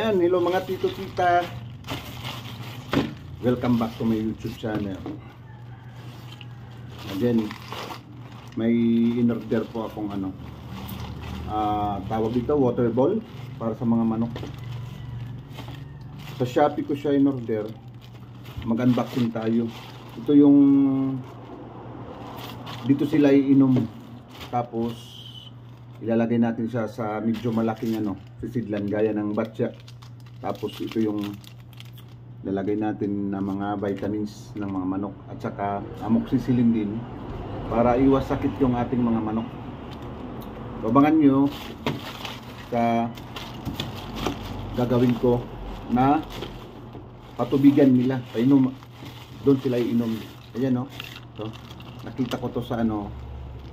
Ayan, hello mga tito tita. Welcome back to my YouTube channel. Again, may in-order po akong tawag dito, water bowl para sa mga manok. Sa Shopee ko siya in-order. Mag-unboxing tayo. Ito yung dito sila iinom. Tapos ilalagay natin siya sa medyo malaking sisidlan gaya ng batya. Tapos ito yung lalagay natin na mga vitamins ng mga manok at saka amoxicillin din para iwas sakit yung ating mga manok. Abangan nyo sa gagawin ko na patubigan nila. Painom, doon sila iinom. Ayan so, nakita ko to sa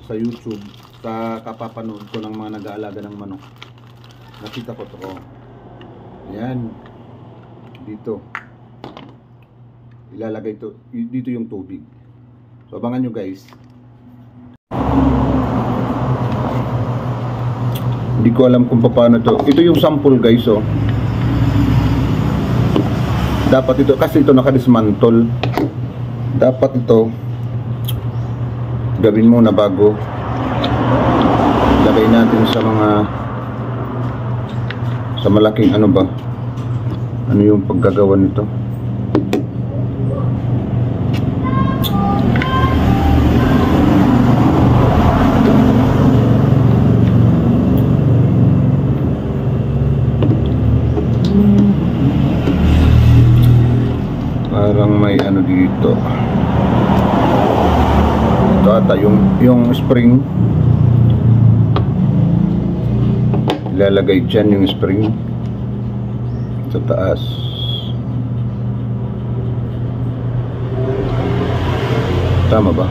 sa YouTube, sa kapapanood ko ng mga nag-aalaga ng manok. Nakita ko to. Ayan. Dito. Ilalagay to dito yung tubig. So abangan nyo guys. Hindi ko alam kung paano to. Ito yung sample guys Dapat ito kasi ito nakadismantle. Dapat ito gawin muna bago lagay natin sa malaking ano yung paggagawa nito. Parang may dito. Ito ata yung spring. Ilalagay dyan yung spring sa taas. Tama ba?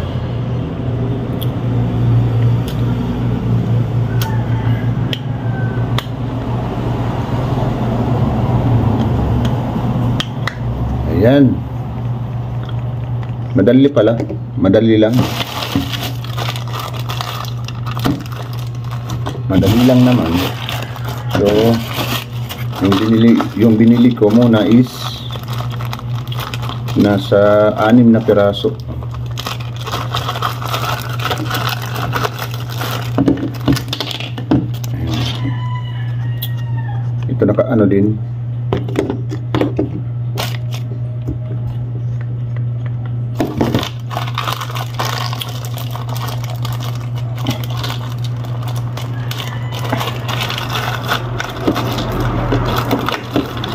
Ayan. Madali pala. Madali lang. Madali lang naman. So, yung binili ko muna is nasa 6 na piraso. Ito naka din.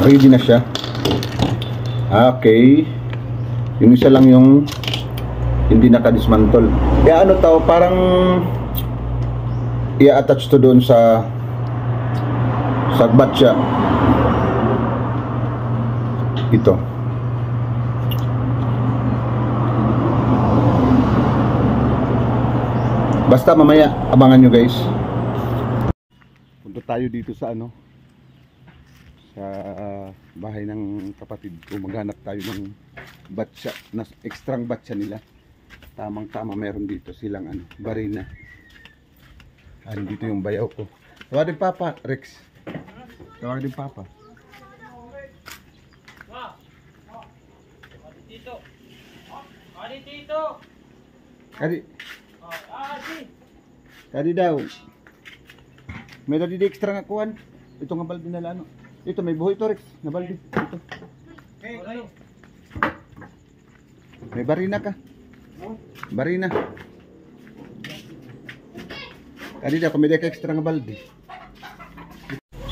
Ready na siya. Okay. Yung isa lang yung hindi nakadismantle. Kaya parang i-attach to doon sa batya. Ito. Basta mamaya abangan nyo guys. Punta tayo dito sa sa bahay ng kapatid ko. Maghanap tayo ng batya, na extrang batya nila. Tamang tama meron dito silang barina. Dito yung bayaw ko. Tawagin Papa Rex. Tawagin Papa. Dito. Dito. Kadi daw. May dadi extra nga kuan. Ito nga balde na Ito may buhay ito Rex, na balde. Ito. May barina ka. Barina. Kanina kung may deka extra nga balde.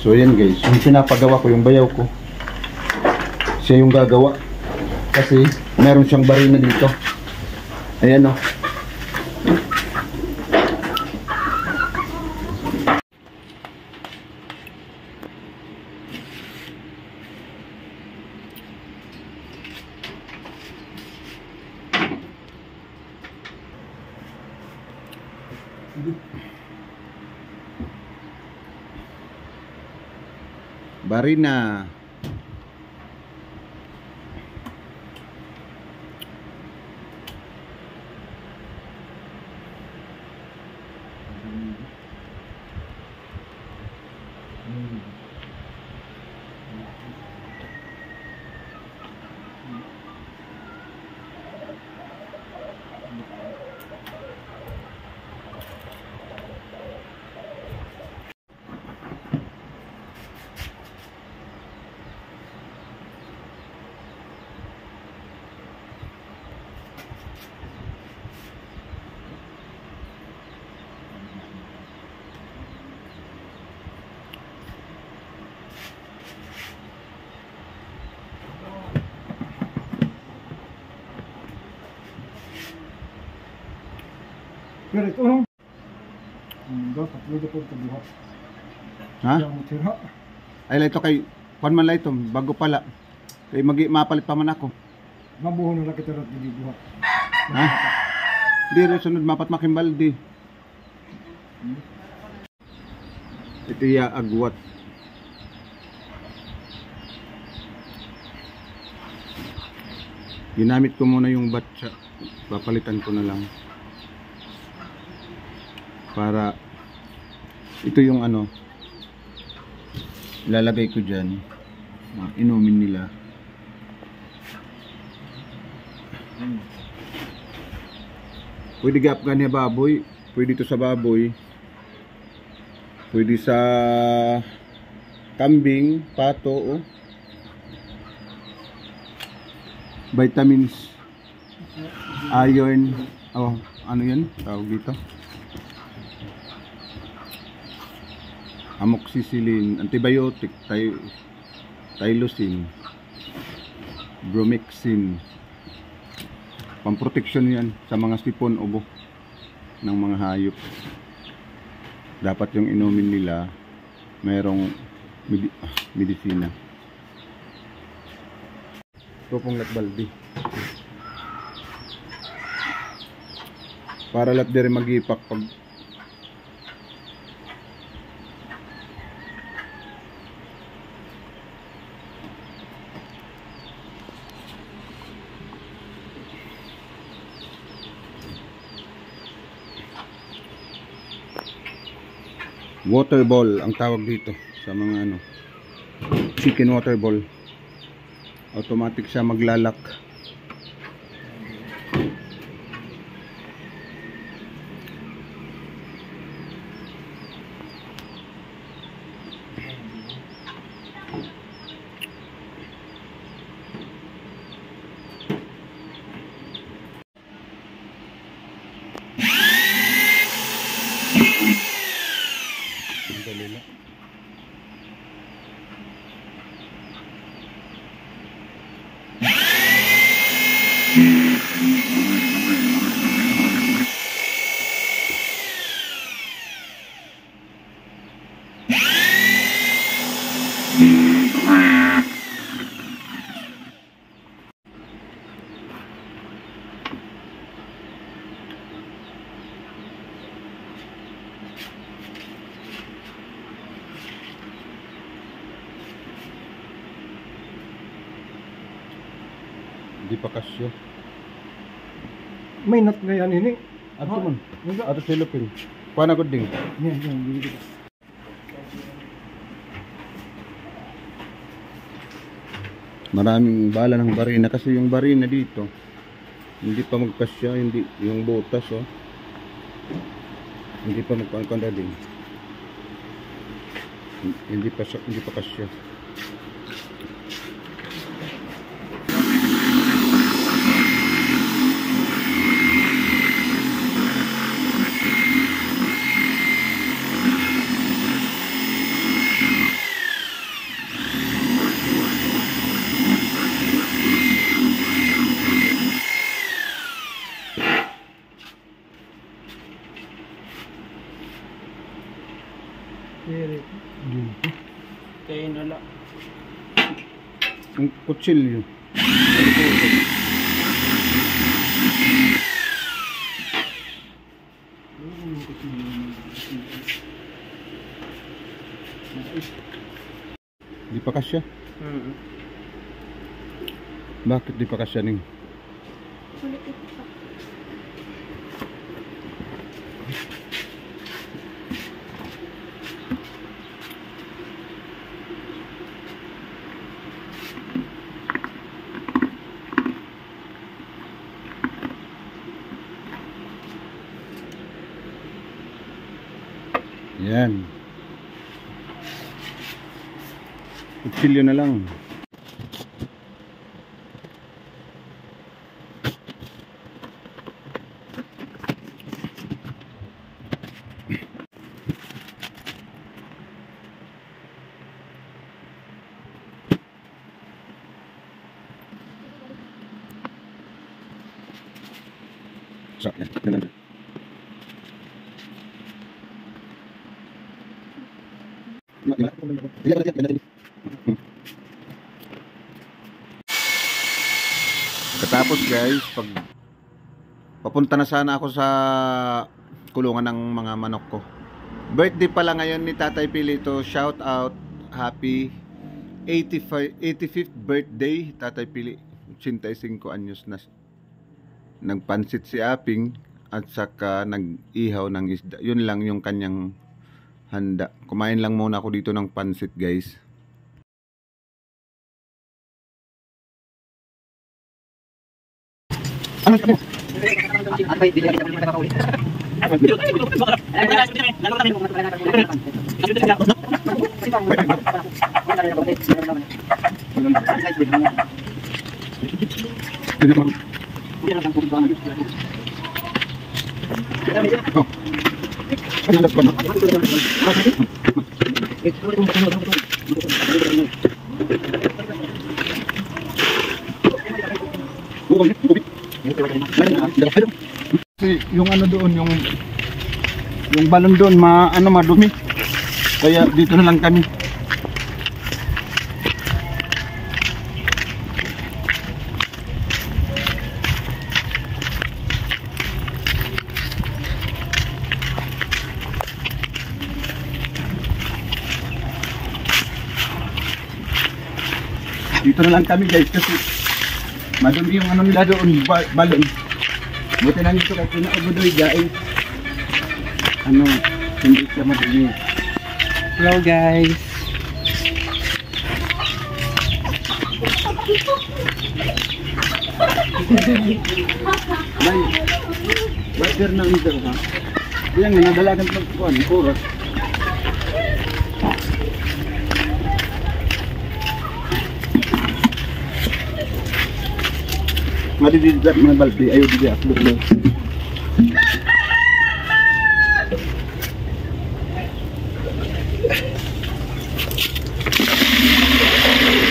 So yan guys, yung pinapagawa ko yung bayaw ko. Siya yung gagawa. Kasi meron siyang barina dito. Ayan barina. Pero ito nung tatlo na po ito buhat. Ha? Yang tira. Ay, ito kay Juan man ito, bago pala. Kay mapalit pa man ako. Mabuho na lang kita rin hindi buhat. Ha? Di rin sunod mapat makimbaldi. Ito ya agwat. Ginamit ko muna yung batsa. Papalitan ko na lang. Para ito yung ano ilalagay ko dyan. Inumin nila. Pwede gap ka niya baboy. Pwede ito sa baboy. Pwede sa kambing, pato, oh. Vitamins, iron, oh, ano yan? Tawag dito. Amoxicillin, antibiotic, tylosin, bromexin. Pamproteksyon yan sa mga sipon, ubo ng mga hayop. Dapat yung inumin nila mayroong medisina. Ito pong lakbaldi. Para lahat din mag-ipak pag water ball ang tawag dito sa mga ano, chicken water ball. Automatic siya maglalak. Dali lang. Di pa kasyo. May nut na yan ini. Ato man. Wala. Ato silupin. Paano ko ding? Yan, yan. Maraming bala ng barina kasi yung barina dito hindi pa magkasya, hindi yung butas oh. Hindi pa magkakanda din. Hindi pa kasya. Kaya nala. Ang kutsilyo. Di pa kasya? Bakit di pa kasya ning? Yan. Kutsilyo na lang. Sakit. Katapos guys, pag papunta na sana ako sa kulungan ng mga manok ko. Birthday pala ngayon ni Tatay Pilito. Shout out, happy 85th birthday Tatay Pili. 85 anyos na. Nagpansit si Aping at saka nag-ihaw ng isda. Yun lang yung kanyang handa. Kumain lang muna ako dito ng pansit guys. Ano ka mo? Yung ano doon, yung balon doon, madumi. Kaya dito na lang kami. Dito na lang kami guys kasi madumi yung ano nila doon, balon. Buti na nito kasi pinaubudoy guys. Hindi siya madumi. Hello guys. Burger na ito ha. Yan nga, nadalagan pagkuhan, oras. Madididlat mga balbi, ayaw di upload lang.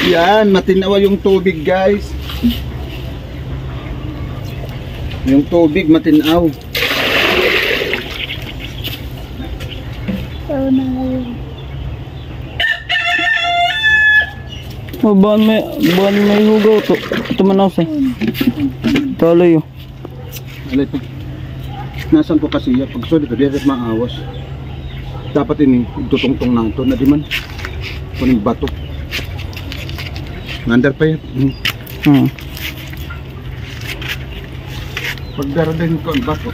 Yan, matinawa yung tubig guys. Yung tubig matinaw. Oh, buwan may hugaw to. Ito manaw sa. Taloy oh. Alay po. Nasaan ko kasi yan? Pag solid, direct maawas. Dapat ini tutungtong na ito na di man. Kuning bato. Nandar pa yan. Pag darating ko ang bato.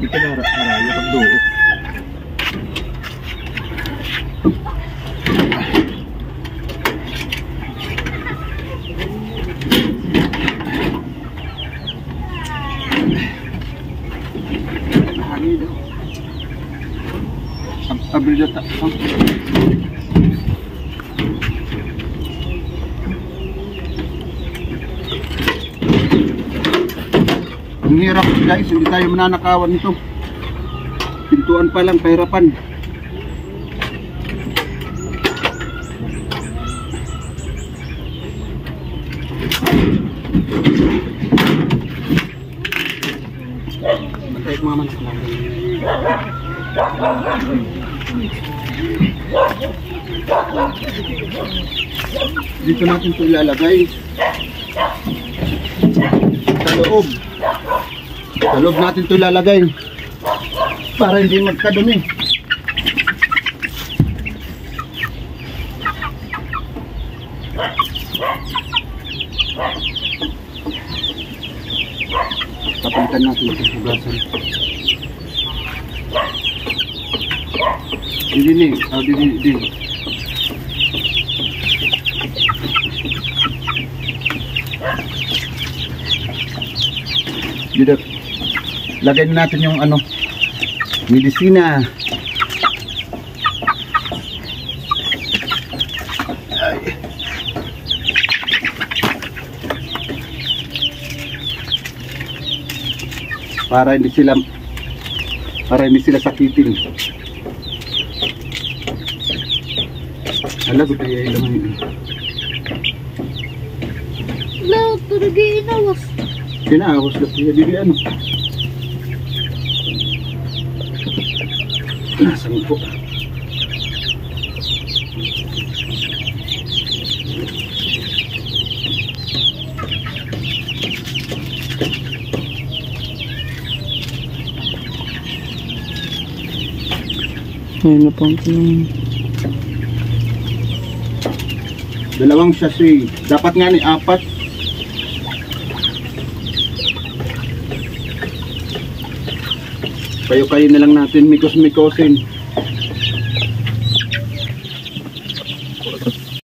Dito na harayo pagduo. Abil jata. Ang hirap guys, hindi tayo mananakawan nito. Pintuan pa lang, pahirapan. Matay mga manak lang. Dito natin ito ilalagay. Sa loob. Sa loob natin ito ilalagay. Para hindi magkadumi. Tapalitan natin ito hugasan. Dini. Dito. Lagay natin yung medisina. Para hindi sila sakitin. Hala, gutay ay lang. Lahat talaga inawas. Kinaahos na siya dili ano. Nasaan ko? Ayun na pang tinong. Dalawang sachet. Dapat nga ni 4. Kayo na lang natin mikos-mikosin.